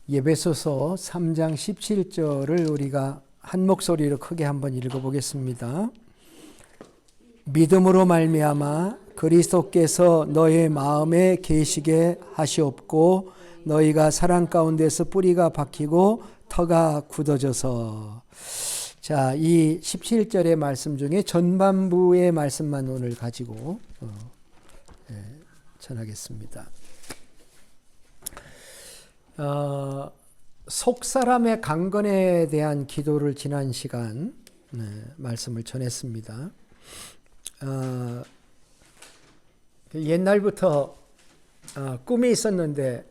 예배소서 3장 17절을 우리가 한 목소리로 크게 한번 읽어보겠습니다. 믿음으로 말미암아 그리스도께서 너의 마음에 계시게 하시옵고 너희가 사랑 가운데서 뿌리가 박히고 터가 굳어져서. 자, 이 17절의 말씀 중에 전반부의 말씀만 오늘 가지고 전하겠습니다. 속사람의 강건에 대한 기도를 지난 시간 말씀을 전했습니다. 옛날부터 꿈이 있었는데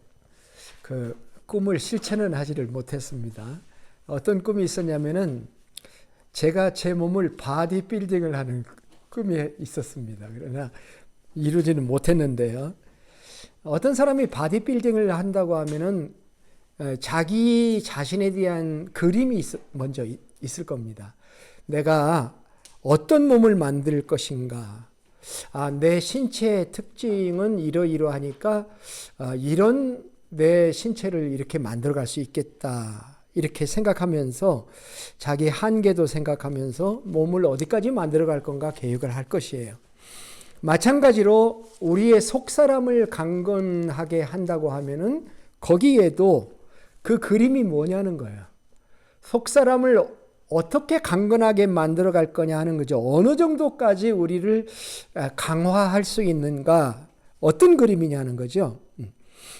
그 꿈을 실천은 하지를 못했습니다. 어떤 꿈이 있었냐면은 제가 제 몸을 바디빌딩을 하는 꿈이 있었습니다. 그러나 이루지는 못했는데요. 어떤 사람이 바디빌딩을 한다고 하면은 자기 자신에 대한 그림이 먼저 있을 겁니다. 내가 어떤 몸을 만들 것인가? 내 신체의 특징은 이러이러하니까 이런 내 신체를 이렇게 만들어갈 수 있겠다. 이렇게 생각하면서 자기 한계도 생각하면서 몸을 어디까지 만들어갈 건가 계획을 할 것이에요. 마찬가지로 우리의 속사람을 강건하게 한다고 하면은 거기에도 그 그림이 뭐냐는 거예요. 속사람을 어떻게 강건하게 만들어 갈 거냐 하는 거죠. 어느 정도까지 우리를 강화할 수 있는가, 어떤 그림이냐는 거죠.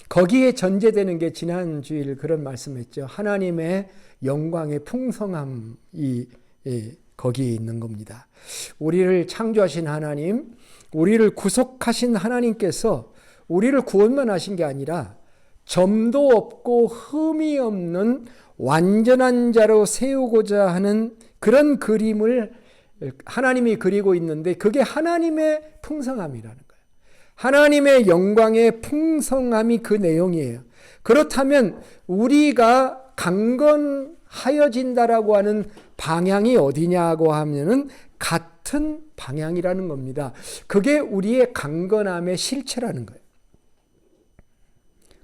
거기에 전제되는 게 지난 주일 그런 말씀했죠. 하나님의 영광의 풍성함이 거기에 있는 겁니다. 우리를 창조하신 하나님, 우리를 구속하신 하나님께서 우리를 구원만 하신 게 아니라 점도 없고 흠이 없는 완전한 자로 세우고자 하는 그런 그림을 하나님이 그리고 있는데 그게 하나님의 풍성함이라는 거예요. 하나님의 영광의 풍성함이 그 내용이에요. 그렇다면 우리가 강건하여진다라고 하는 방향이 어디냐고 하면은 같은 방향이라는 겁니다. 그게 우리의 강건함의 실체라는 거예요.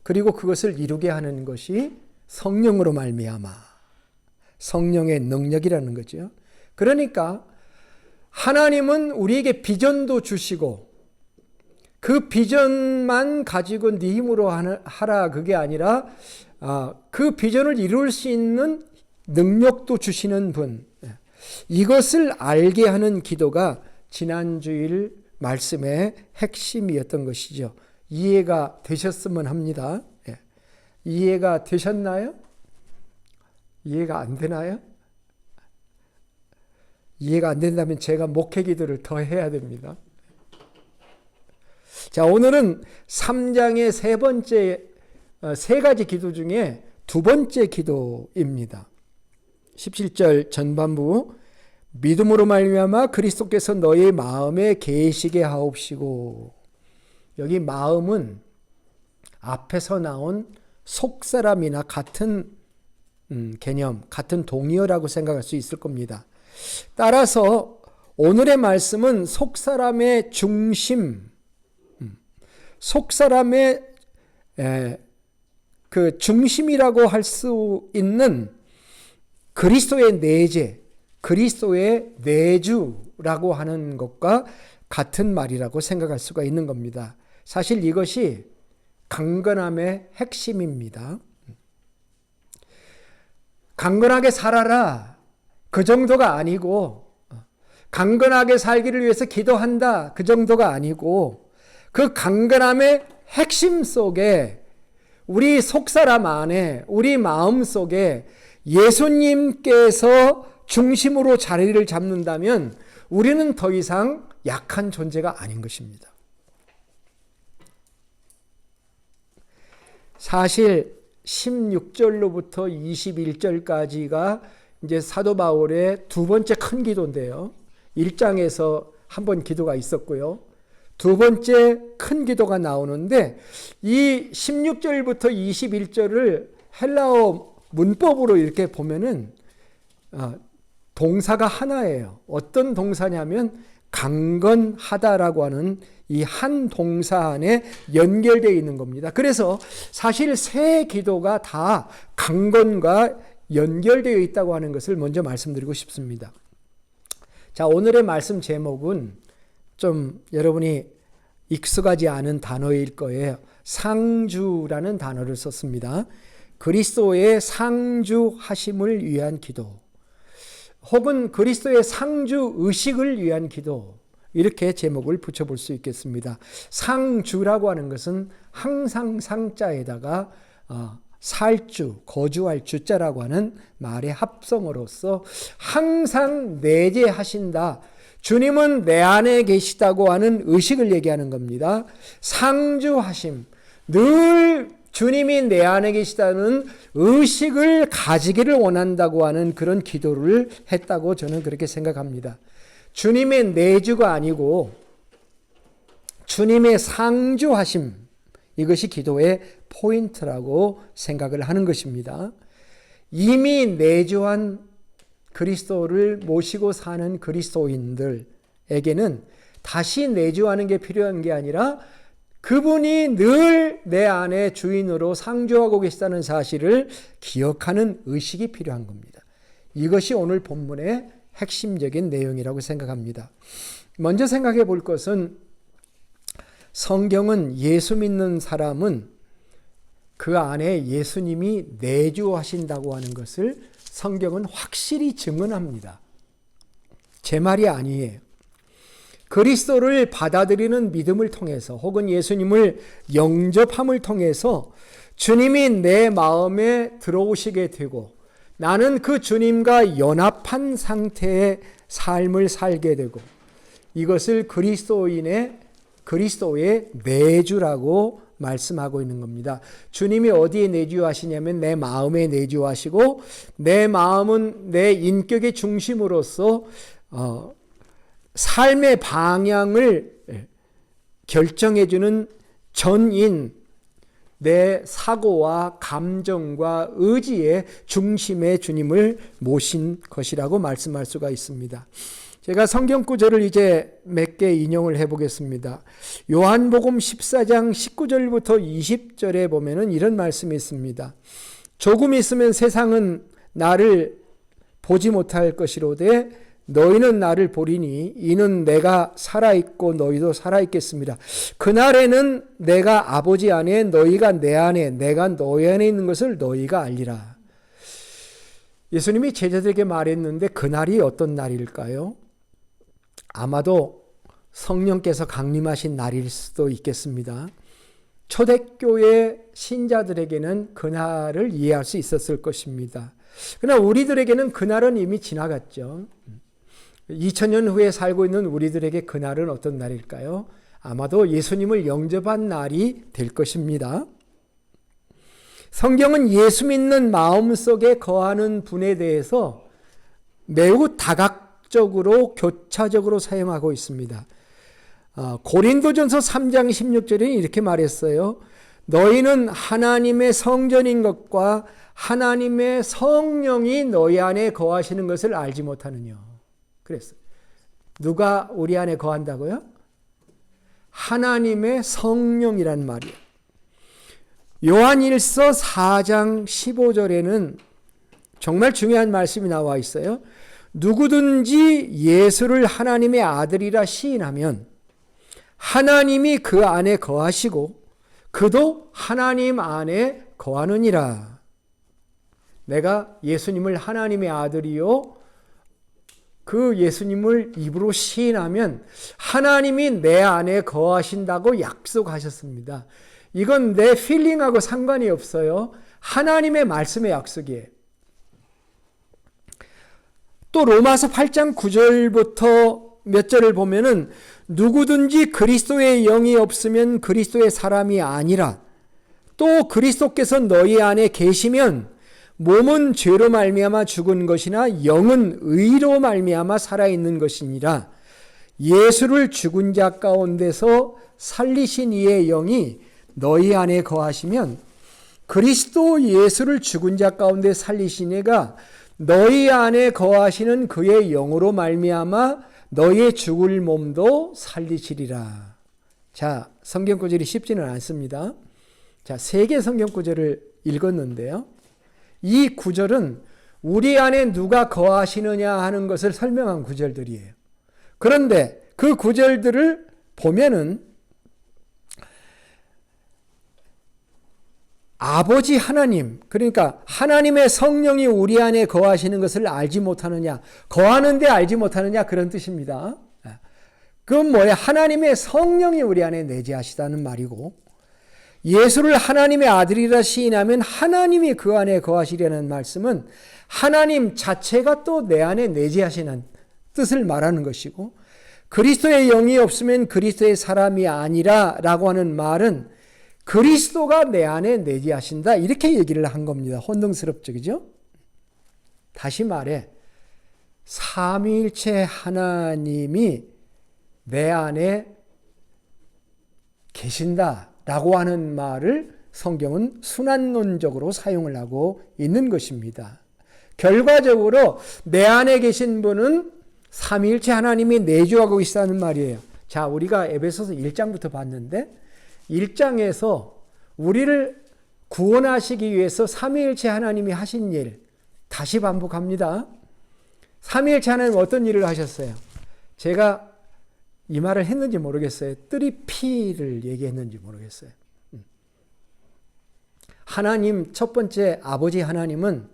그리고 그것을 이루게 하는 것이 성령으로 말미암아 성령의 능력이라는 거죠. 그러니까 하나님은 우리에게 비전도 주시고 그 비전만 가지고 네 힘으로 하라 그게 아니라 그 비전을 이룰 수 있는 능력도 주시는 분, 이것을 알게 하는 기도가 지난주일 말씀의 핵심이었던 것이죠. 이해가 되셨으면 합니다. 이해가 되셨나요? 이해가 안 되나요? 이해가 안 된다면 제가 목회 기도를 더 해야 됩니다. 자, 오늘은 3장의 세 가지 기도 중에 두 번째 기도입니다. 17절 전반부, 믿음으로 말미암아 그리스도께서 너의 마음에 계시게 하옵시고. 여기 마음은 앞에서 나온 속사람이나 같은 개념, 같은 동의어라고 생각할 수 있을 겁니다. 따라서 오늘의 말씀은 속사람의 중심, 속사람의 그 중심이라고 할 수 있는 그리스도의 내재, 그리스도의 내주라고 하는 것과 같은 말이라고 생각할 수가 있는 겁니다. 사실 이것이 강건함의 핵심입니다. 강건하게 살아라, 그 정도가 아니고, 강건하게 살기를 위해서 기도한다, 그 정도가 아니고, 그 강건함의 핵심 속에 우리 속사람 안에, 우리 마음 속에 예수님께서 중심으로 자리를 잡는다면 우리는 더 이상 약한 존재가 아닌 것입니다. 사실 16절로부터 21절까지가 이제 사도 바울의 두 번째 큰 기도인데요. 1장에서 한 번 기도가 있었고요. 두 번째 큰 기도가 나오는데 이 16절부터 21절을 헬라어 문법으로 이렇게 보면은 동사가 하나예요. 어떤 동사냐면 강건하다라고 하는 이 한 동사 안에 연결되어 있는 겁니다. 그래서 사실 세 기도가 다 강건과 연결되어 있다고 하는 것을 먼저 말씀드리고 싶습니다. 자, 오늘의 말씀 제목은 좀 여러분이 익숙하지 않은 단어일 거예요. 상주라는 단어를 썼습니다. 그리스도의 상주하심을 위한 기도, 혹은 그리스도의 상주 의식을 위한 기도, 이렇게 제목을 붙여볼 수 있겠습니다. 상주라고 하는 것은 항상 상자에다가 살주, 거주할 주자라고 하는 말의 합성어로서 항상 내재하신다, 주님은 내 안에 계시다고 하는 의식을 얘기하는 겁니다. 상주하심, 늘 주님이 내 안에 계시다는 의식을 가지기를 원한다고 하는 그런 기도를 했다고 저는 그렇게 생각합니다. 주님의 내주가 아니고 주님의 상주하심, 이것이 기도의 포인트라고 생각을 하는 것입니다. 이미 내주한 그리스도를 모시고 사는 그리스도인들에게는 다시 내주하는 게 필요한 게 아니라 그분이 늘 내 안에 주인으로 상주하고 계시다는 사실을 기억하는 의식이 필요한 겁니다. 이것이 오늘 본문의 핵심적인 내용이라고 생각합니다. 먼저 생각해 볼 것은, 성경은 예수 믿는 사람은 그 안에 예수님이 내주하신다고 하는 것을 성경은 확실히 증언합니다. 제 말이 아니에요. 그리스도를 받아들이는 믿음을 통해서, 혹은 예수님을 영접함을 통해서 주님이 내 마음에 들어오시게 되고 나는 그 주님과 연합한 상태의 삶을 살게 되고, 이것을 그리스도의 내주라고 말씀하고 있는 겁니다. 주님이 어디에 내주하시냐면 내 마음에 내주하시고, 내 마음은 내 인격의 중심으로서 삶의 방향을 결정해주는 전인, 내 사고와 감정과 의지의 중심에 주님을 모신 것이라고 말씀할 수가 있습니다. 제가 성경 구절을 이제 몇 개 인용을 해보겠습니다. 요한복음 14장 19절부터 20절에 보면은 이런 말씀이 있습니다. 조금 있으면 세상은 나를 보지 못할 것이로되 너희는 나를 보리니 이는 내가 살아있고 너희도 살아있겠습니다. 그날에는 내가 아버지 안에 너희가 내 안에 내가 너희 안에 있는 것을 너희가 알리라. 예수님이 제자들에게 말했는데 그날이 어떤 날일까요? 아마도 성령께서 강림하신 날일 수도 있겠습니다. 초대교회 신자들에게는 그날을 이해할 수 있었을 것입니다. 그러나 우리들에게는 그날은 이미 지나갔죠. 2000년 후에 살고 있는 우리들에게 그날은 어떤 날일까요? 아마도 예수님을 영접한 날이 될 것입니다. 성경은 예수 믿는 마음속에 거하는 분에 대해서 매우 다각적으로 교차적으로 사용하고 있습니다. 고린도전서 3장 16절에 이렇게 말했어요. 너희는 하나님의 성전인 것과 하나님의 성령이 너희 안에 거하시는 것을 알지 못하느냐. 그랬어요. 누가 우리 안에 거한다고요? 하나님의 성령이란 말이에요. 요한일서 4장 15절에는 정말 중요한 말씀이 나와 있어요. 누구든지 예수를 하나님의 아들이라 시인하면 하나님이 그 안에 거하시고 그도 하나님 안에 거하느니라. 내가 예수님을 하나님의 아들이요, 그 예수님을 입으로 시인하면 하나님이 내 안에 거하신다고 약속하셨습니다. 이건 내 필링하고 상관이 없어요. 하나님의 말씀의 약속이에요. 또 로마서 8장 9절부터 몇 절을 보면은 누구든지 그리스도의 영이 없으면 그리스도의 사람이 아니라, 또 그리스도께서 너희 안에 계시면 몸은 죄로 말미암아 죽은 것이나 영은 의로 말미암아 살아있는 것이니라. 예수를 죽은 자 가운데서 살리신 이의 영이 너희 안에 거하시면 그리스도 예수를 죽은 자 가운데 살리신 이가 너희 안에 거하시는 그의 영으로 말미암아 너의 죽을 몸도 살리시리라. 자, 성경 구절이 쉽지는 않습니다. 자, 3개 성경 구절을 읽었는데요. 이 구절은 우리 안에 누가 거하시느냐 하는 것을 설명한 구절들이에요. 그런데 그 구절들을 보면은 아버지 하나님, 그러니까 하나님의 성령이 우리 안에 거하시는 것을 알지 못하느냐, 거하는데 알지 못하느냐, 그런 뜻입니다. 그건 뭐예요? 하나님의 성령이 우리 안에 내재하시다는 말이고, 예수를 하나님의 아들이라 시인하면 하나님이 그 안에 거하시려는 말씀은 하나님 자체가 또 내 안에 내재하시는 뜻을 말하는 것이고, 그리스도의 영이 없으면 그리스도의 사람이 아니라 라고 하는 말은 그리스도가 내 안에 내재하신다, 이렇게 얘기를 한 겁니다. 혼동스럽죠, 그죠? 다시 말해, 삼위일체 하나님이 내 안에 계신다라고 하는 말을 성경은 순환론적으로 사용을 하고 있는 것입니다. 결과적으로 내 안에 계신 분은 삼위일체 하나님이 내주하고 계시다는 말이에요. 자, 우리가 에베소서 1장부터 봤는데 1장에서 우리를 구원하시기 위해서 삼위일체 하나님이 하신 일 다시 반복합니다. 삼위일체 하나님 어떤 일을 하셨어요? 제가 이 말을 했는지 모르겠어요. 3P를 얘기했는지 모르겠어요. 하나님, 첫 번째 아버지 하나님은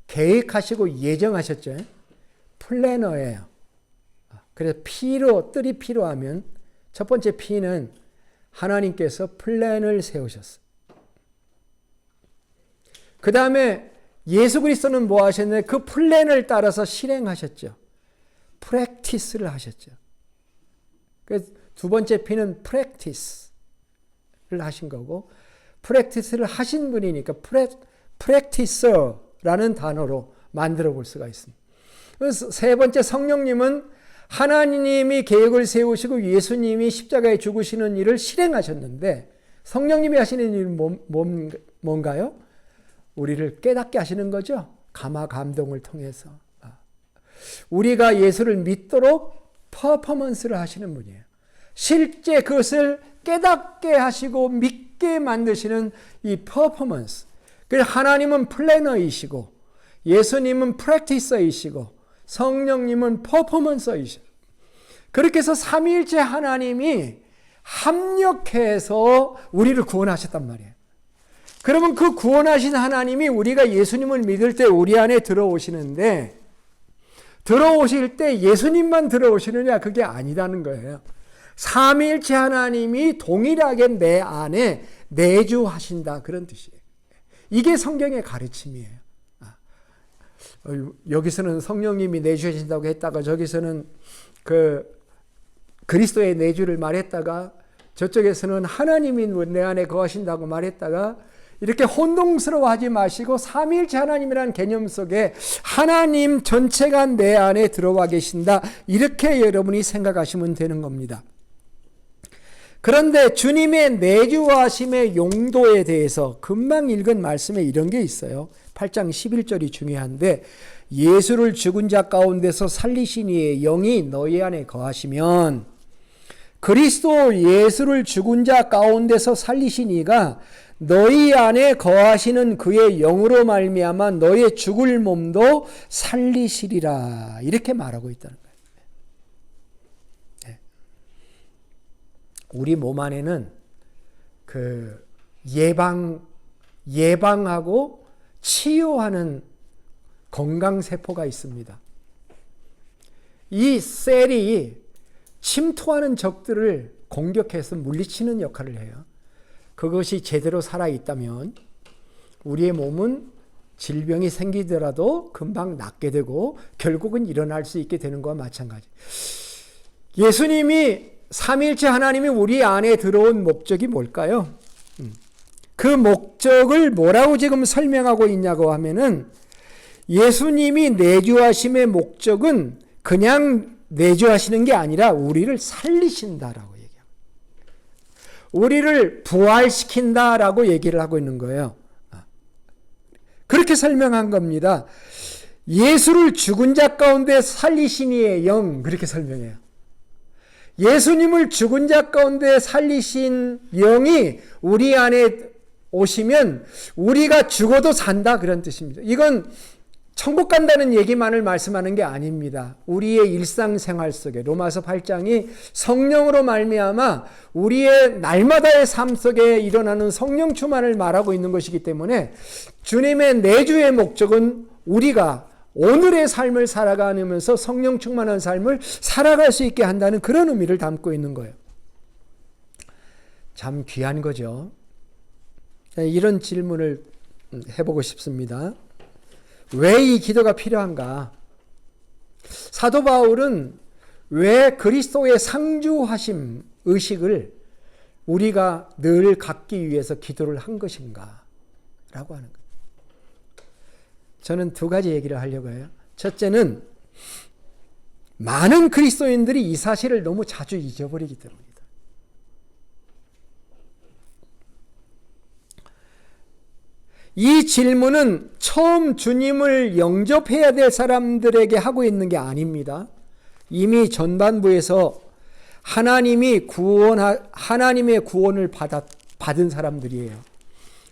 계획하시고 예정하셨죠. 플래너예요. 그래서 P로, 3P로 하면 첫 번째 P는 하나님께서 플랜을 세우셨어요. 그 다음에 예수 그리스도는 뭐 하셨나요? 그 플랜을 따라서 실행하셨죠. 프랙티스를 하셨죠. 그래서 두 번째 P는 프랙티스를 하신 거고, 프랙티스를 하신 분이니까 프랙티서라는 단어로 만들어 볼 수가 있습니다. 그래서 세 번째 성령님은 하나님이 계획을 세우시고 예수님이 십자가에 죽으시는 일을 실행하셨는데, 성령님이 하시는 일은 뭔가요? 우리를 깨닫게 하시는 거죠. 감화 감동을 통해서. 우리가 예수를 믿도록 퍼포먼스를 하시는 분이에요. 실제 그것을 깨닫게 하시고 믿게 만드시는 이 퍼포먼스. 그래서 하나님은 플래너이시고, 예수님은 프랙티서이시고, 성령님은 퍼포먼서이시고, 그렇게 해서 삼위일체 하나님이 합력해서 우리를 구원하셨단 말이에요. 그러면 그 구원하신 하나님이 우리가 예수님을 믿을 때 우리 안에 들어오시는데, 들어오실 때 예수님만 들어오시느냐? 그게 아니라는 거예요. 삼위일체 하나님이 동일하게 내 안에 내주하신다, 그런 뜻이에요. 이게 성경의 가르침이에요. 여기서는 성령님이 내주하신다고 했다가 저기서는 그리스도의 내주를 말했다가 저쪽에서는 하나님이 내 안에 거하신다고 말했다가, 이렇게 혼동스러워하지 마시고 삼위일체 하나님이라는 개념 속에 하나님 전체가 내 안에 들어와 계신다, 이렇게 여러분이 생각하시면 되는 겁니다. 그런데 주님의 내주하심의 용도에 대해서 금방 읽은 말씀에 이런 게 있어요. 8장 11절이 중요한데, 예수를 죽은 자 가운데서 살리신 이의 영이 너희 안에 거하시면, 그리스도 예수를 죽은 자 가운데서 살리신 이가 너희 안에 거하시는 그의 영으로 말미암아 너의 죽을 몸도 살리시리라, 이렇게 말하고 있다는 거예요. 우리 몸 안에는 그 예방하고 치유하는 건강세포가 있습니다. 이 셀이 침투하는 적들을 공격해서 물리치는 역할을 해요. 그것이 제대로 살아있다면 우리의 몸은 질병이 생기더라도 금방 낫게 되고 결국은 일어날 수 있게 되는 것과 마찬가지. 예수님이 삼위일체 하나님이 우리 안에 들어온 목적이 뭘까요? 그 목적을 뭐라고 지금 설명하고 있냐고 하면은, 예수님이 내주하심의 목적은 그냥 내주하시는 게 아니라 우리를 살리신다라고 얘기합니다. 우리를 부활시킨다라고 얘기를 하고 있는 거예요. 그렇게 설명한 겁니다. 예수를 죽은 자 가운데 살리신 이의 영, 그렇게 설명해요. 예수님을 죽은 자 가운데 살리신 영이 우리 안에 오시면 우리가 죽어도 산다, 그런 뜻입니다. 이건 천국 간다는 얘기만을 말씀하는 게 아닙니다. 우리의 일상생활 속에, 로마서 8장이 성령으로 말미암아 우리의 날마다의 삶 속에 일어나는 성령 충만을 말하고 있는 것이기 때문에 주님의 내주의 목적은 우리가 오늘의 삶을 살아가면서 성령 충만한 삶을 살아갈 수 있게 한다는 그런 의미를 담고 있는 거예요. 참 귀한 거죠. 이런 질문을 해보고 싶습니다. 왜 이 기도가 필요한가? 사도 바울은 왜 그리스도의 상주하심 의식을 우리가 늘 갖기 위해서 기도를 한 것인가? 라고 하는 거예요. 저는 두 가지 얘기를 하려고 해요. 첫째는 많은 그리스도인들이 이 사실을 너무 자주 잊어버리기 때문입니다. 이 질문은 처음 주님을 영접해야 될 사람들에게 하고 있는 게 아닙니다. 이미 전반부에서 하나님의 구원을 받은 사람들이에요.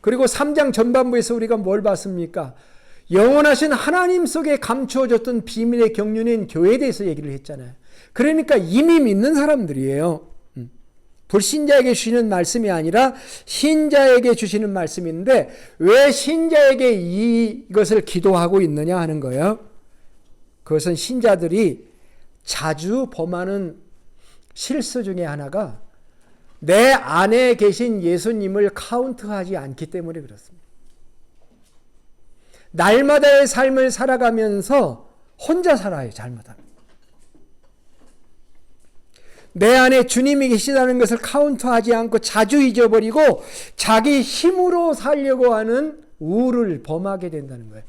그리고 3장 전반부에서 우리가 뭘 봤습니까? 영원하신 하나님 속에 감추어졌던 비밀의 경륜인 교회에 대해서 얘기를 했잖아요. 그러니까 이미 믿는 사람들이에요. 불신자에게 주시는 말씀이 아니라 신자에게 주시는 말씀인데 왜 신자에게 이것을 기도하고 있느냐 하는 거예요. 그것은 신자들이 자주 범하는 실수 중에 하나가 내 안에 계신 예수님을 카운트하지 않기 때문에 그렇습니다. 날마다의 삶을 살아가면서 혼자 살아요. 잘못하면. 내 안에 주님이 계시다는 것을 카운트하지 않고 자주 잊어버리고 자기 힘으로 살려고 하는 우를 범하게 된다는 거예요.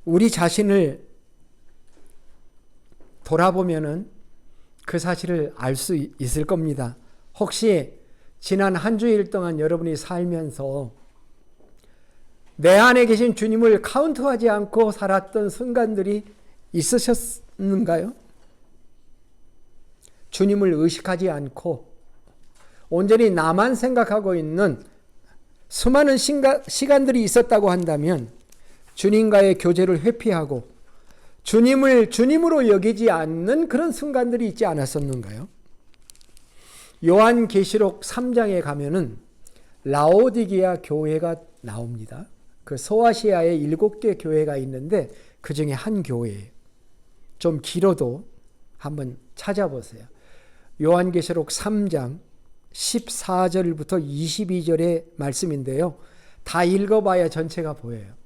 우리 자신을 돌아보면은 그 사실을 알 수 있을 겁니다. 혹시 지난 한 주일 동안 여러분이 살면서 내 안에 계신 주님을 카운트하지 않고 살았던 순간들이 있으셨는가요? 주님을 의식하지 않고 온전히 나만 생각하고 있는 수많은 시간들이 있었다고 한다면 주님과의 교제를 회피하고 주님을 주님으로 여기지 않는 그런 순간들이 있지 않았었는가요? 요한계시록 3장에 가면은 라오디게아 교회가 나옵니다. 그 소아시아에 7개 교회가 있는데 그 중에 한 교회예요. 좀 길어도 한번 찾아보세요. 요한계시록 3장 14절부터 22절의 말씀인데요. 다 읽어봐야 전체가 보여요.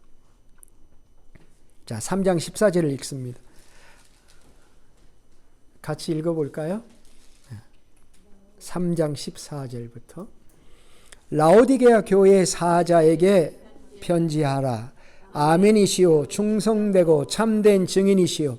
자, 3장 14절을 읽습니다. 같이 읽어볼까요? 3장 14절부터 라오디게아 교회 사자에게 편지하라. 아멘이시오 충성되고 참된 증인이시오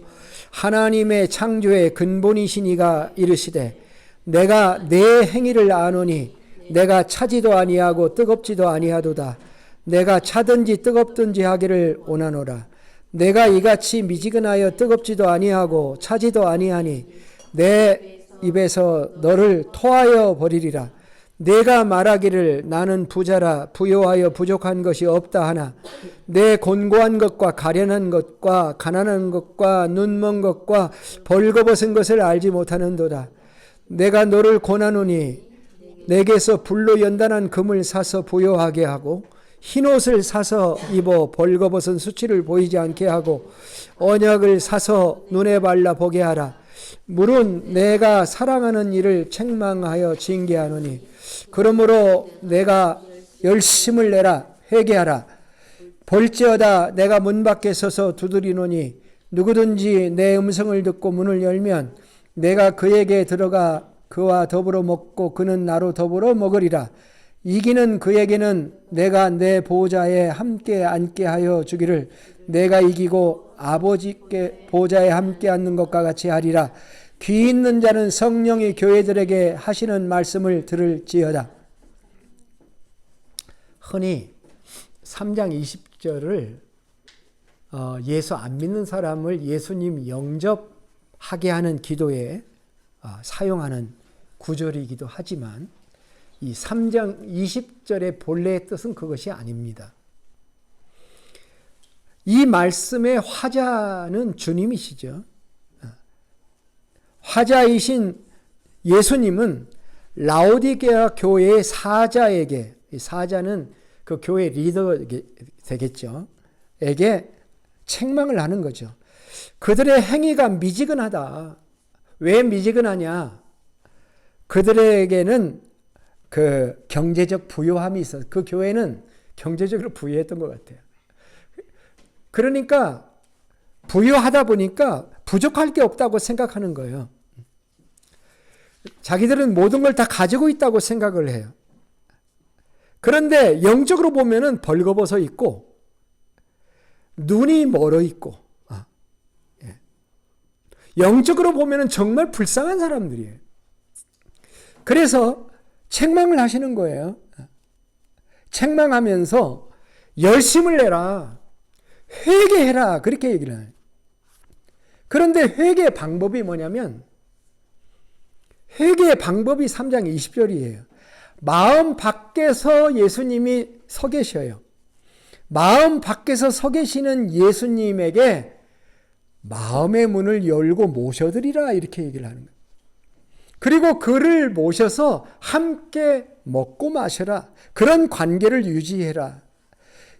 하나님의 창조의 근본이시니가 이르시되 내가 내 행위를 아노니 내가 차지도 아니하고 뜨겁지도 아니하도다. 내가 차든지 뜨겁든지 하기를 원하노라. 내가 이같이 미지근하여 뜨겁지도 아니하고 차지도 아니하니 내 입에서 너를 토하여 버리리라. 내가 말하기를 나는 부자라 부요하여 부족한 것이 없다 하나 내 곤고한 것과 가련한 것과 가난한 것과 눈먼 것과 벌거벗은 것을 알지 못하는도다. 내가 너를 권하노니 내게서 불로 연단한 금을 사서 부요하게 하고 흰옷을 사서 입어 벌거벗은 수치를 보이지 않게 하고 언약을 사서 눈에 발라 보게 하라. 물은 내가 사랑하는 일을 책망하여 징계하노니 그러므로 내가 열심을 내라 회개하라. 볼지어다 내가 문 밖에 서서 두드리노니 누구든지 내 음성을 듣고 문을 열면 내가 그에게 들어가 그와 더불어 먹고 그는 나로 더불어 먹으리라. 이기는 그에게는 내가 내 보좌에 함께 앉게 하여 주기를 내가 이기고 아버지께 보좌에 함께 앉는 것과 같이 하리라. 귀 있는 자는 성령이 교회들에게 하시는 말씀을 들을지어다. 흔히 3장 20절을 예수 안 믿는 사람을 예수님 영접하게 하는 기도에 사용하는 구절이기도 하지만 이 3장 20절의 본래의 뜻은 그것이 아닙니다. 이 말씀의 화자는 주님이시죠. 화자이신 예수님은 라오디게아 교회의 사자에게, 사자는 그 교회 리더 되겠죠. 에게 책망을 하는 거죠. 그들의 행위가 미지근하다. 왜 미지근하냐? 그들에게는 그 경제적 부유함이 있어서 그 교회는 경제적으로 부유했던 것 같아요. 그러니까 부유하다 보니까 부족할 게 없다고 생각하는 거예요. 자기들은 모든 걸 다 가지고 있다고 생각을 해요. 그런데 영적으로 보면은 벌거벗어 있고 눈이 멀어 있고 영적으로 보면은 정말 불쌍한 사람들이에요. 그래서 책망을 하시는 거예요. 책망하면서 열심을 내라. 회개해라. 그렇게 얘기를 해요. 그런데 회개의 방법이 뭐냐면 회개의 방법이 3장 20절이에요. 마음 밖에서 예수님이 서 계셔요. 마음 밖에서 서 계시는 예수님에게 마음의 문을 열고 모셔드리라 이렇게 얘기를 하는 거예요. 그리고 그를 모셔서 함께 먹고 마셔라. 그런 관계를 유지해라.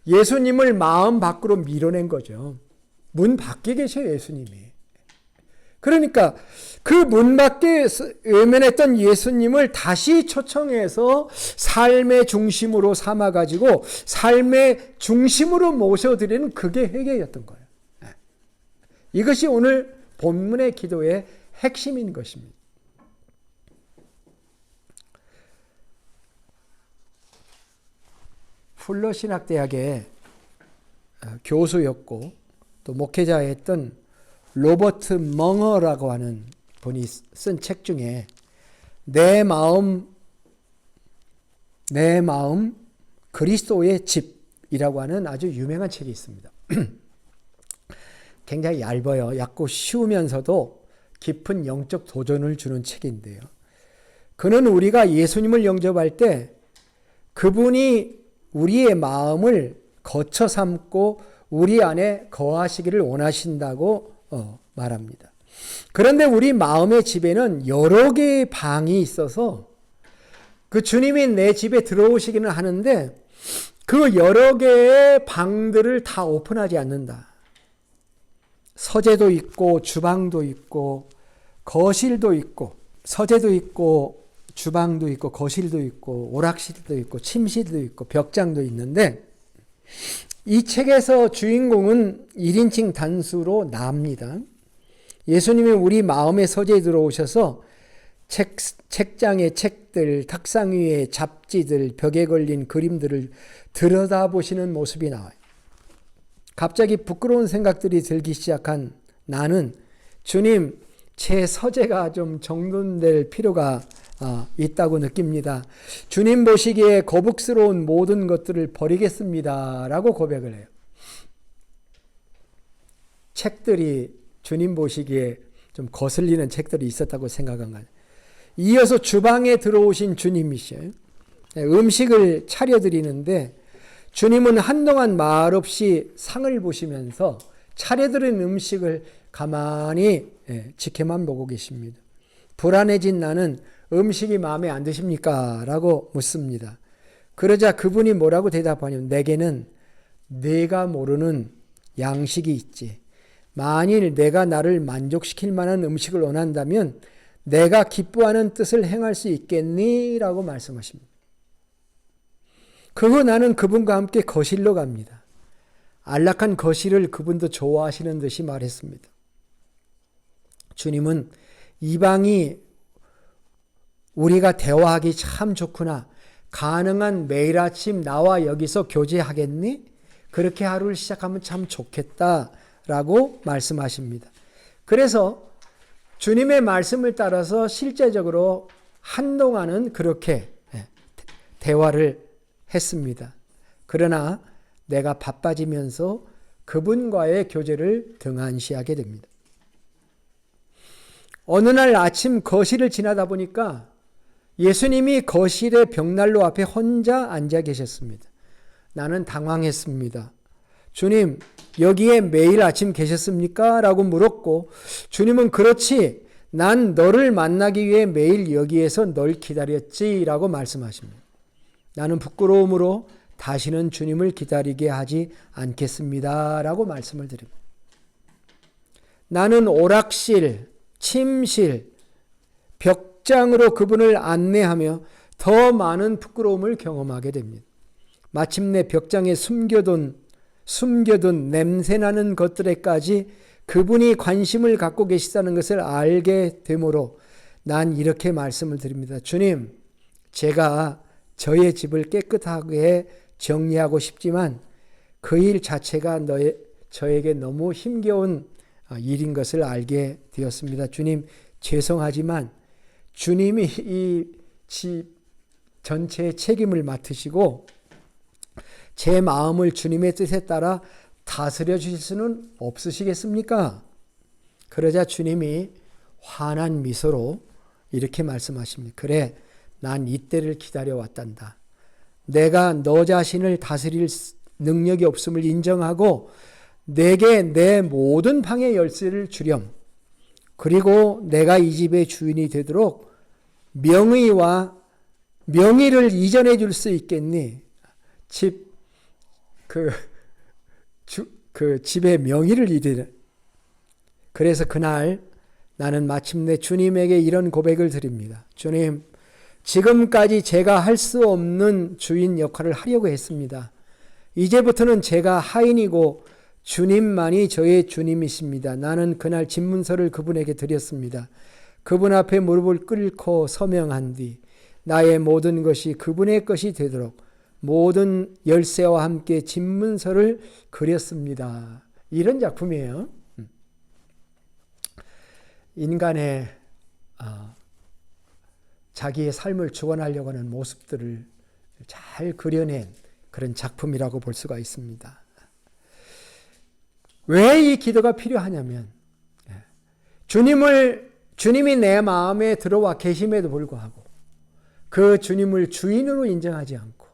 예수님을 마음 밖으로 밀어낸 거죠. 문 밖에 계셔요, 예수님이. 그러니까 그 문 밖에 외면했던 예수님을 다시 초청해서 삶의 중심으로 삼아가지고 삶의 중심으로 모셔드리는 그게 회개였던 거예요. 이것이 오늘 본문의 기도의 핵심인 것입니다. 풀러 신학대학의 교수였고 또 목회자였던 로버트 멍어라고 하는 분이 쓴 책 중에 내 마음 그리스도의 집이라고 하는 아주 유명한 책이 있습니다. 굉장히 얇아요. 얇고 쉬우면서도 깊은 영적 도전을 주는 책인데요. 그는 우리가 예수님을 영접할 때 그분이 우리의 마음을 거쳐 삼고 우리 안에 거하시기를 원하신다고 말합니다. 그런데 우리 마음의 집에는 여러 개의 방이 있어서 그 주님이 내 집에 들어오시기는 하는데 그 여러 개의 방들을 다 오픈하지 않는다. 서재도 있고 주방도 있고 거실도 있고 서재도 있고 주방도 있고 거실도 있고 오락실도 있고 침실도 있고 벽장도 있는데 이 책에서 주인공은 1인칭 단수로 나옵니다. 예수님이 우리 마음의 서재에 들어오셔서 책장의 책들, 탁상 위의 잡지들, 벽에 걸린 그림들을 들여다보시는 모습이 나와요. 갑자기 부끄러운 생각들이 들기 시작한 나는 주님, 제 서재가 좀 정돈될 필요가 있다고 느낍니다. 주님 보시기에 거북스러운 모든 것들을 버리겠습니다. 라고 고백을 해요. 책들이 주님 보시기에 좀 거슬리는 책들이 있었다고 생각한 거예요. 이어서 주방에 들어오신 주님이셔요. 음식을 차려드리는데 주님은 한동안 말없이 상을 보시면서 차려드린 음식을 가만히 지켜만 보고 계십니다. 불안해진 나는 음식이 마음에 안 드십니까? 라고 묻습니다. 그러자 그분이 뭐라고 대답하냐면 내게는 내가 모르는 양식이 있지. 만일 내가 나를 만족시킬 만한 음식을 원한다면 내가 기뻐하는 뜻을 행할 수 있겠니? 라고 말씀하십니다. 그 후 나는 그분과 함께 거실로 갑니다. 안락한 거실을 그분도 좋아하시는 듯이 말했습니다. 주님은 이 방이 우리가 대화하기 참 좋구나. 가능한 매일 아침 나와 여기서 교제하겠니? 그렇게 하루를 시작하면 참 좋겠다라고 말씀하십니다. 그래서 주님의 말씀을 따라서 실제적으로 한동안은 그렇게 대화를 했습니다. 그러나 내가 바빠지면서 그분과의 교제를 등한시하게 됩니다. 어느 날 아침 거실을 지나다 보니까 예수님이 거실의 벽난로 앞에 혼자 앉아 계셨습니다. 나는 당황했습니다. 주님, 여기에 매일 아침 계셨습니까? 라고 물었고, 주님은 그렇지, 난 너를 만나기 위해 매일 여기에서 널 기다렸지 라고 말씀하십니다. 나는 부끄러움으로 다시는 주님을 기다리게 하지 않겠습니다 라고 말씀을 드립니다. 나는 오락실, 침실, 벽장으로 그분을 안내하며 더 많은 부끄러움을 경험하게 됩니다. 마침내 벽장에 숨겨둔 냄새나는 것들에까지 그분이 관심을 갖고 계시다는 것을 알게 되므로 난 이렇게 말씀을 드립니다. 주님, 제가 저의 집을 깨끗하게 정리하고 싶지만 그 일 자체가 저에게 너무 힘겨운 일인 것을 알게 되었습니다. 주님, 죄송하지만 주님이 이 집 전체의 책임을 맡으시고 제 마음을 주님의 뜻에 따라 다스려 주실 수는 없으시겠습니까? 그러자 주님이 환한 미소로 이렇게 말씀하십니다. 그래, 난 이때를 기다려왔단다. 내가 너 자신을 다스릴 능력이 없음을 인정하고 내게 내 모든 방의 열쇠를 주렴. 그리고 내가 이 집의 주인이 되도록 명의를 이전해 줄 수 있겠니? 집의 명의를 이전해. 그래서 그날 나는 마침내 주님에게 이런 고백을 드립니다. 주님, 지금까지 제가 할 수 없는 주인 역할을 하려고 했습니다. 이제부터는 제가 하인이고 주님만이 저의 주님이십니다. 나는 그날 집문서를 그분에게 드렸습니다. 그분 앞에 무릎을 꿇고 서명한 뒤 나의 모든 것이 그분의 것이 되도록 모든 열쇠와 함께 집문서를 그렸습니다. 이런 작품이에요. 인간의 자기의 삶을 주관하려고 하는 모습들을 잘 그려낸 그런 작품이라고 볼 수가 있습니다. 왜 이 기도가 필요하냐면 주님이 내 마음에 들어와 계심에도 불구하고 그 주님을 주인으로 인정하지 않고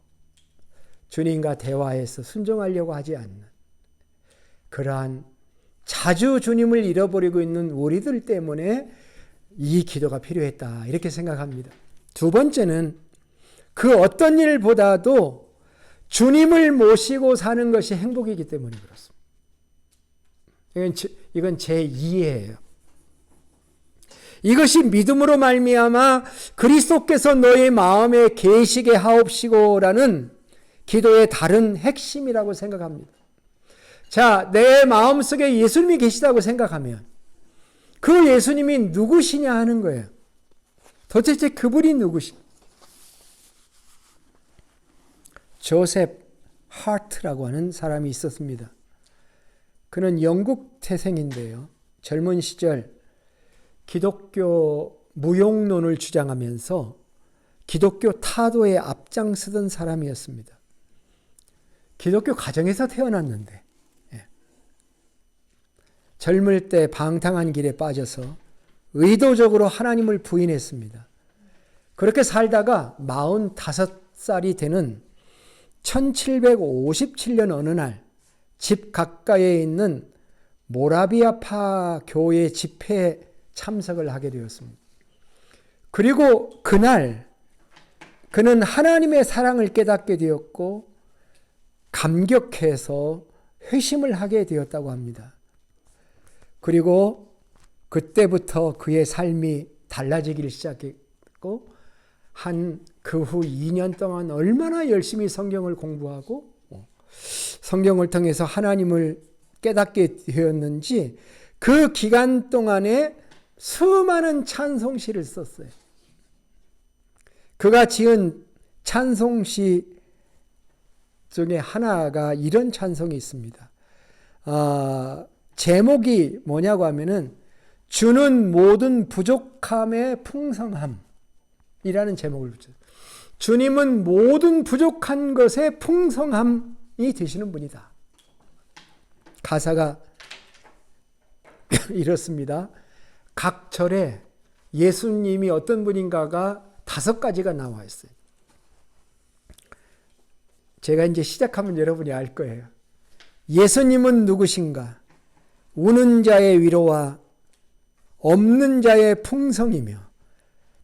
주님과 대화해서 순종하려고 하지 않는 그러한 자주 주님을 잃어버리고 있는 우리들 때문에 이 기도가 필요했다 이렇게 생각합니다. 두 번째는 그 어떤 일보다도 주님을 모시고 사는 것이 행복이기 때문에 그렇습니다. 이건 제 이해예요. 이것이 믿음으로 말미암아 그리스도께서 너의 마음에 계시게 하옵시고라는 기도의 다른 핵심이라고 생각합니다. 자, 내 마음속에 예수님이 계시다고 생각하면 그 예수님이 누구시냐 하는 거예요. 도대체 그분이 누구시냐? 조셉 하트라고 하는 사람이 있었습니다. 그는 영국 태생인데요. 젊은 시절 기독교 무용론을 주장하면서 기독교 타도에 앞장서던 사람이었습니다. 기독교 가정에서 태어났는데 젊을 때 방탕한 길에 빠져서 의도적으로 하나님을 부인했습니다. 그렇게 살다가 45살이 되는 1757년 어느 날 집 가까이에 있는 모라비아파 교회 집회에 참석을 하게 되었습니다. 그리고 그날 그는 하나님의 사랑을 깨닫게 되었고 감격해서 회심을 하게 되었다고 합니다. 그리고 그때부터 그의 삶이 달라지기를 시작했고 그 후 2년 동안 얼마나 열심히 성경을 공부하고 성경을 통해서 하나님을 깨닫게 되었는지 그 기간 동안에 수많은 찬송시를 썼어요. 그가 지은 찬송시 중에 하나가 이런 찬송이 있습니다. 제목이 뭐냐고 하면은 주는 모든 부족함의 풍성함이라는 제목을 붙였어요. 주님은 모든 부족한 것의 풍성함이 되시는 분이다. 가사가 이렇습니다. 각 절에 예수님이 어떤 분인가가 5가지가 나와 있어요. 제가 이제 시작하면 여러분이 알 거예요. 예수님은 누구신가? 우는 자의 위로와 없는 자의 풍성이며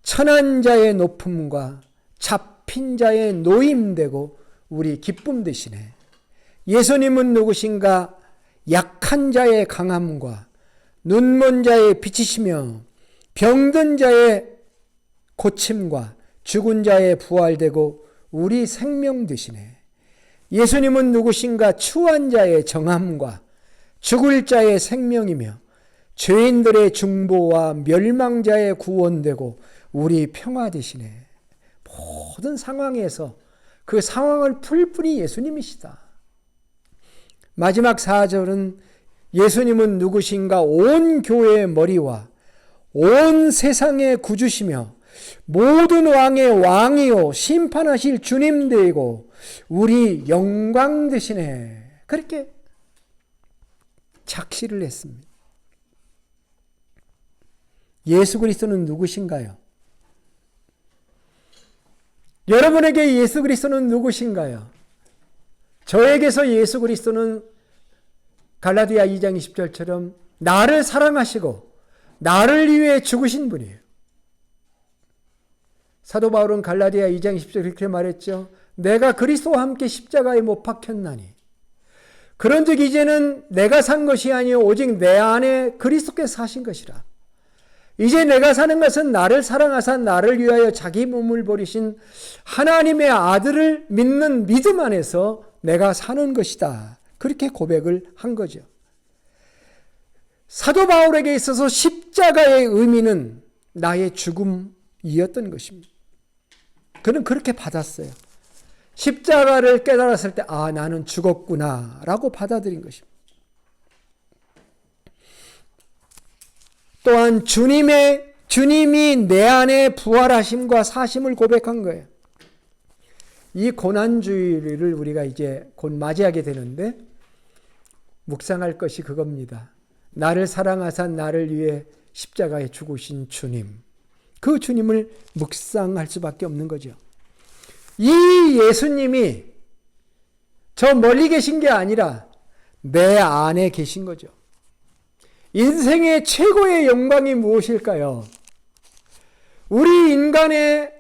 천한 자의 높음과 잡힌 자의 노임되고 우리 기쁨 되시네. 예수님은 누구신가? 약한 자의 강함과 눈먼 자의 빛이시며 병든 자의 고침과 죽은 자의 부활되고 우리 생명 되시네. 예수님은 누구신가? 추한 자의 정함과 죽을 자의 생명이며 죄인들의 중보와 멸망자의 구원되고 우리 평화 되시네. 모든 상황에서 그 상황을 풀 분이 예수님이시다. 마지막 4절은 예수님은 누구신가? 온 교회의 머리와 온 세상의 구주시며 모든 왕의 왕이요 심판하실 주님 되고 우리 영광 되시네. 그렇게 작시를 했습니다. 예수 그리스도는 누구신가요? 여러분에게 예수 그리스도는 누구신가요? 저에게서 예수 그리스도는 갈라디아 2장 20절처럼 나를 사랑하시고 나를 위해 죽으신 분이에요. 사도 바울은 갈라디아 2장 10절 이렇게 말했죠. 내가 그리스도와 함께 십자가에 못 박혔나니 그런즉 이제는 내가 산 것이 아니요 오직 내 안에 그리스도께서 사신 것이라. 이제 내가 사는 것은 나를 사랑하사 나를 위하여 자기 몸을 버리신 하나님의 아들을 믿는 믿음 안에서 내가 사는 것이다. 그렇게 고백을 한 거죠. 사도 바울에게 있어서 십자가의 의미는 나의 죽음이었던 것입니다. 그는 그렇게 받았어요. 십자가를 깨달았을 때 아, 나는 죽었구나 라고 받아들인 것입니다. 또한 주님이 내 안에 부활하심과 사심을 고백한 거예요. 이 고난주의를 우리가 이제 곧 맞이하게 되는데 묵상할 것이 그겁니다. 나를 사랑하사 나를 위해 십자가에 죽으신 주님. 그 주님을 묵상할 수밖에 없는 거죠. 이 예수님이 저 멀리 계신 게 아니라 내 안에 계신 거죠. 인생의 최고의 영광이 무엇일까요? 우리 인간의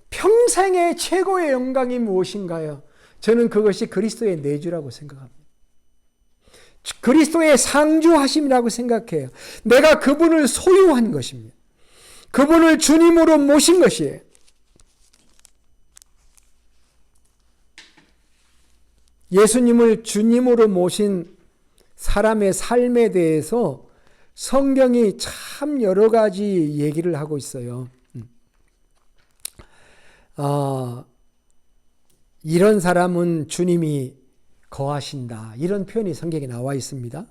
평생의 최고의 영광이 무엇인가요? 저는 그것이 그리스도의 내주라고 생각합니다. 그리스도의 상주하심이라고 생각해요. 내가 그분을 소유한 것입니다. 그분을 주님으로 모신 것이에요. 예수님을 주님으로 모신 사람의 삶에 대해서 성경이 참 여러 가지 얘기를 하고 있어요. 이런 사람은 주님이 거하신다. 이런 표현이 성경에 나와 있습니다.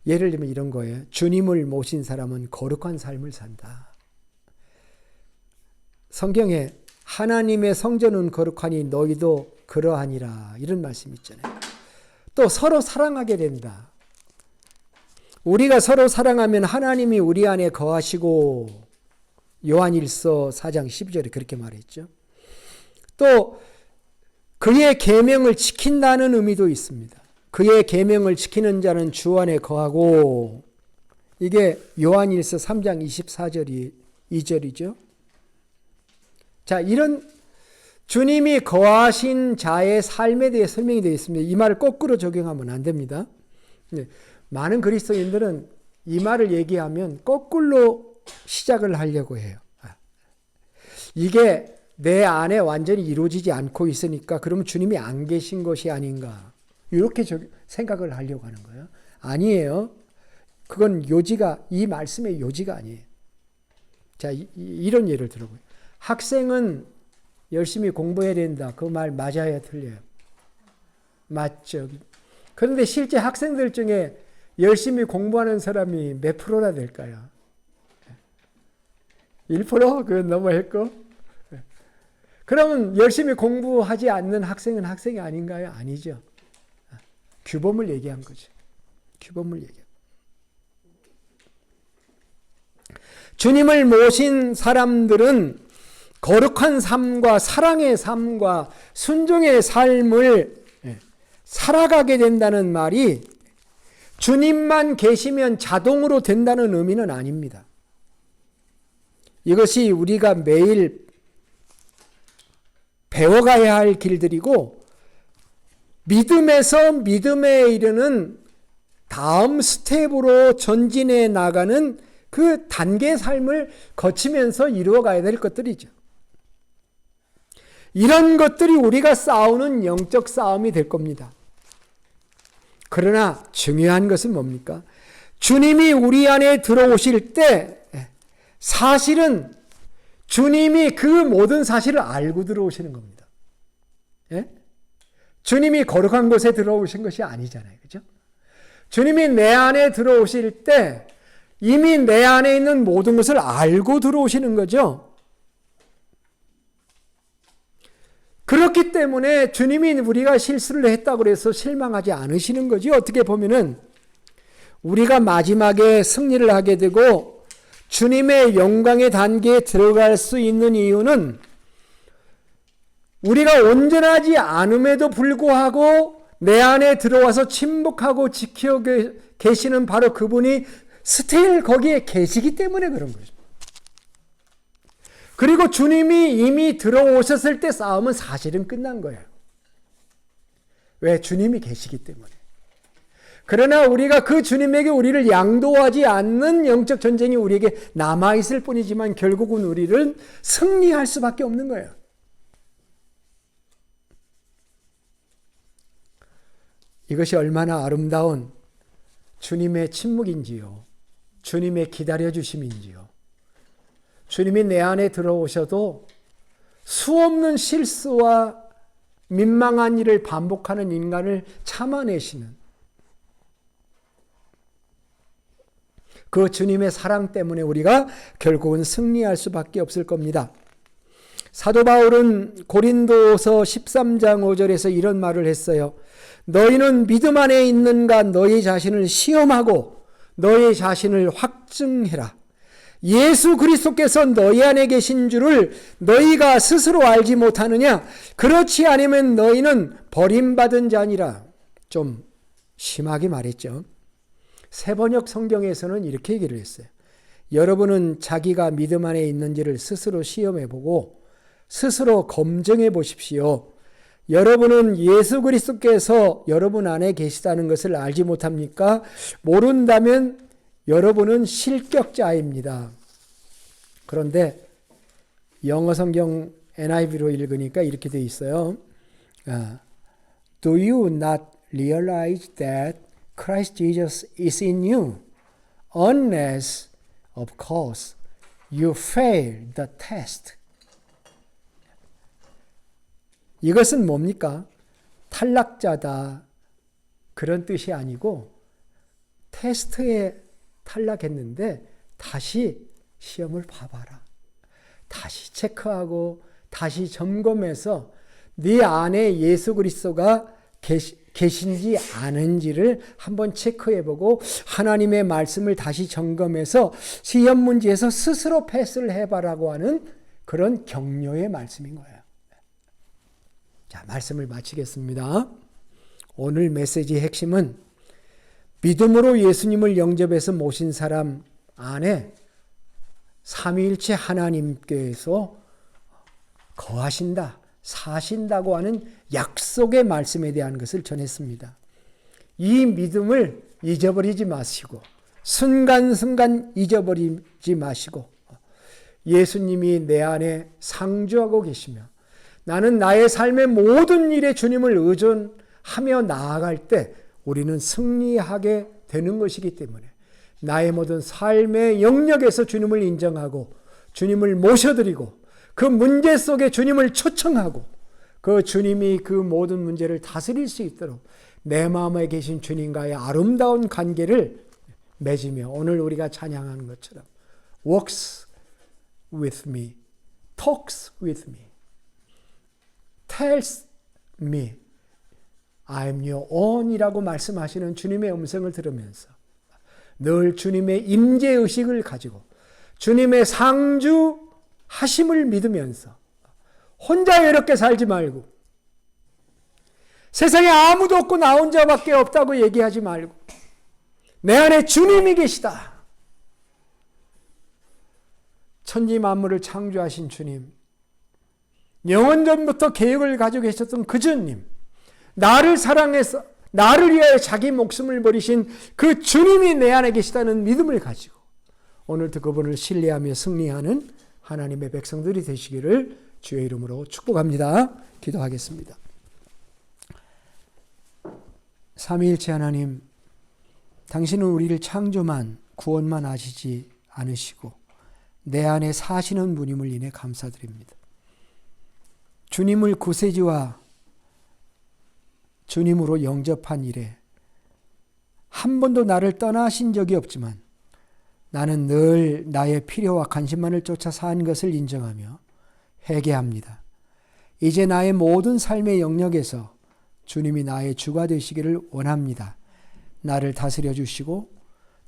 예를 들면 이런 거예요. 주님을 모신 사람은 거룩한 삶을 산다. 성경에 하나님의 성전은 거룩하니 너희도 그러하니라. 이런 말씀이 있잖아요. 또 서로 사랑하게 된다. 우리가 서로 사랑하면 하나님이 우리 안에 거하시고 요한일서 4장 12절에 그렇게 말했죠. 또 그의 계명을 지킨다는 의미도 있습니다. 그의 계명을 지키는 자는 주 안에 거하고 이게 요한일서 3장 24절이 2절이죠. 자, 이런 주님이 거하신 자의 삶에 대해 설명이 되어 있습니다. 이 말을 거꾸로 적용하면 안 됩니다. 많은 그리스도인들은 이 말을 얘기하면 거꾸로 시작을 하려고 해요. 이게 내 안에 완전히 이루어지지 않고 있으니까 그러면 주님이 안 계신 것이 아닌가. 이렇게 생각을 하려고 하는 거예요. 아니에요. 그건 요지가, 이 말씀의 요지가 아니에요. 자, 이런 예를 들어보요. 학생은 열심히 공부해야 된다. 그 말 맞아야 틀려요? 맞죠. 그런데 실제 학생들 중에 열심히 공부하는 사람이 몇 프로나 될까요? 1%? 그건 너무했고. 그러면 열심히 공부하지 않는 학생은 학생이 아닌가요? 아니죠. 규범을 얘기한 거죠. 규범을 얘기한. 주님을 모신 사람들은 거룩한 삶과 사랑의 삶과 순종의 삶을 살아가게 된다는 말이 주님만 계시면 자동으로 된다는 의미는 아닙니다. 이것이 우리가 매일 배워가야 할 길들이고 믿음에서 믿음에 이르는 다음 스텝으로 전진해 나가는 그 단계 삶을 거치면서 이루어가야 될 것들이죠. 이런 것들이 우리가 싸우는 영적 싸움이 될 겁니다. 그러나 중요한 것은 뭡니까? 주님이 우리 안에 들어오실 때 사실은 주님이 그 모든 사실을 알고 들어오시는 겁니다. 예? 주님이 거룩한 곳에 들어오신 것이 아니잖아요. 그죠? 주님이 내 안에 들어오실 때 이미 내 안에 있는 모든 것을 알고 들어오시는 거죠. 그렇기 때문에 주님이 우리가 실수를 했다고 해서 실망하지 않으시는 거지. 어떻게 보면은 우리가 마지막에 승리를 하게 되고 주님의 영광의 단계에 들어갈 수 있는 이유는 우리가 온전하지 않음에도 불구하고 내 안에 들어와서 침묵하고 지켜 계시는 바로 그분이 스틸 거기에 계시기 때문에 그런 거죠. 그리고 주님이 이미 들어오셨을 때 싸움은 사실은 끝난 거예요. 왜? 주님이 계시기 때문에. 그러나 우리가 그 주님에게 우리를 양도하지 않는 영적 전쟁이 우리에게 남아있을 뿐이지만 결국은 우리를 승리할 수밖에 없는 거예요. 이것이 얼마나 아름다운 주님의 침묵인지요. 주님의 기다려주심인지요. 주님이 내 안에 들어오셔도 수없는 실수와 민망한 일을 반복하는 인간을 참아내시는 그 주님의 사랑 때문에 우리가 결국은 승리할 수밖에 없을 겁니다. 사도 바울은 고린도서 13장 5절에서 이런 말을 했어요. 너희는 믿음 안에 있는가 너희 자신을 시험하고 너희 자신을 확증해라. 예수 그리스도께서 너희 안에 계신 줄을 너희가 스스로 알지 못하느냐? 그렇지 않으면 너희는 버림받은 자니라. 좀 심하게 말했죠. 새번역 성경에서는 이렇게 얘기를 했어요. 여러분은 자기가 믿음 안에 있는지를 스스로 시험해보고 스스로 검증해 보십시오. 여러분은 예수 그리스도께서 여러분 안에 계시다는 것을 알지 못합니까? 모른다면 여러분은 실격자입니다. 그런데 영어 성경 NIV로 읽으니까 이렇게 되어 있어요. Do you not realize that Christ Jesus is in you? Unless, of course, you fail the test. 이것은 뭡니까? 탈락자다. 그런 뜻이 아니고 테스트에 탈락했는데 다시 시험을 봐봐라. 다시 체크하고 다시 점검해서 네 안에 예수 그리스도가 계신지 아는지를 한번 체크해보고 하나님의 말씀을 다시 점검해서 시험 문제에서 스스로 패스를 해봐라고 하는 그런 격려의 말씀인 거예요. 자, 말씀을 마치겠습니다. 오늘 메시지의 핵심은 믿음으로 예수님을 영접해서 모신 사람 안에 삼위일체 하나님께서 거하신다, 사신다고 하는 약속의 말씀에 대한 것을 전했습니다. 이 믿음을 잊어버리지 마시고 순간순간 잊어버리지 마시고 예수님이 내 안에 상주하고 계시며 나는 나의 삶의 모든 일에 주님을 의존하며 나아갈 때 우리는 승리하게 되는 것이기 때문에 나의 모든 삶의 영역에서 주님을 인정하고 주님을 모셔드리고 그 문제 속에 주님을 초청하고 그 주님이 그 모든 문제를 다스릴 수 있도록 내 마음에 계신 주님과의 아름다운 관계를 맺으며 오늘 우리가 찬양하는 것처럼 walks with me, talks with me, tells me I'm your own이라고 말씀하시는 주님의 음성을 들으면서 늘 주님의 임재의식을 가지고 주님의 상주하심을 믿으면서 혼자 외롭게 살지 말고 세상에 아무도 없고 나 혼자밖에 없다고 얘기하지 말고 내 안에 주님이 계시다. 천지 만물을 창조하신 주님, 영원전부터 계획을 가지고 계셨던 그 주님, 나를 사랑해서 나를 위하여 자기 목숨을 버리신 그 주님이 내 안에 계시다는 믿음을 가지고 오늘도 그분을 신뢰하며 승리하는 하나님의 백성들이 되시기를 주의 이름으로 축복합니다. 기도하겠습니다. 삼위일체 하나님, 당신은 우리를 창조만 구원만 하시지 않으시고 내 안에 사시는 분임을 인해 감사드립니다. 주님을 구세주와 주님으로 영접한 이래 한 번도 나를 떠나신 적이 없지만 나는 늘 나의 필요와 관심만을 쫓아 산 것을 인정하며 회개합니다. 이제 나의 모든 삶의 영역에서 주님이 나의 주가 되시기를 원합니다. 나를 다스려 주시고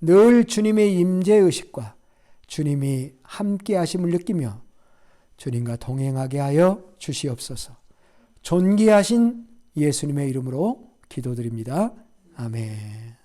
늘 주님의 임재의식과 주님이 함께 하심을 느끼며 주님과 동행하게 하여 주시옵소서. 존귀하신 예수님의 이름으로 기도드립니다. 아멘.